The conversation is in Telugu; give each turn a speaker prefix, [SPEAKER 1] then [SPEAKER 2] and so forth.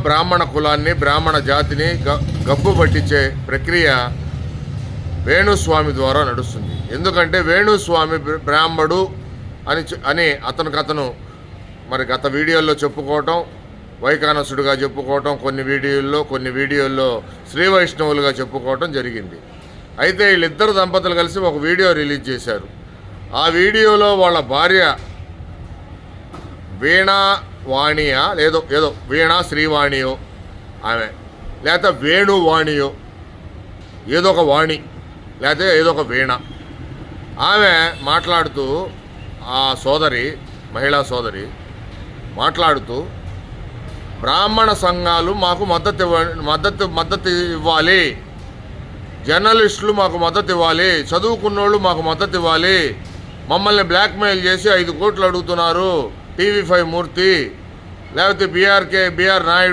[SPEAKER 1] బ్రాహ్మణ కులాన్ని బ్రాహ్మణ జాతిని గబ్బు పట్టించే ప్రక్రియ వేణుస్వామి ద్వారా నడుస్తుంది. ఎందుకంటే వేణుస్వామి బ్రాహ్మడు అని అతను మరి గత వీడియోల్లో చెప్పుకోవటం, వైకానసుడుగా చెప్పుకోవటం, కొన్ని వీడియోల్లో శ్రీ వైష్ణవులుగా చెప్పుకోవటం జరిగింది. అయితే వీళ్ళిద్దరు దంపతులు కలిసి ఒక వీడియో రిలీజ్ చేశారు. ఆ వీడియోలో వాళ్ళ భార్య వీణావాణియా ఏదో వీణా శ్రీవాణియో ఆమె, లేకపోతే వేణువాణియో, ఏదో ఒక వాణి లేకపోతే ఏదో ఒక వీణ, ఆమె మాట్లాడుతూ ఆ మహిళా సోదరి మాట్లాడుతూ బ్రాహ్మణ సంఘాలు మాకు మద్దతు ఇవ్వాలి, జర్నలిస్టులు మాకు మద్దతు ఇవ్వాలి, చదువుకున్నోళ్ళు మాకు మద్దతు ఇవ్వాలి, మమ్మల్ని బ్లాక్మెయిల్ చేసి 5 కోట్లు అడుగుతున్నారు టీవీ5 మూర్తి, లేకపోతే బిఆర్ నాయుడు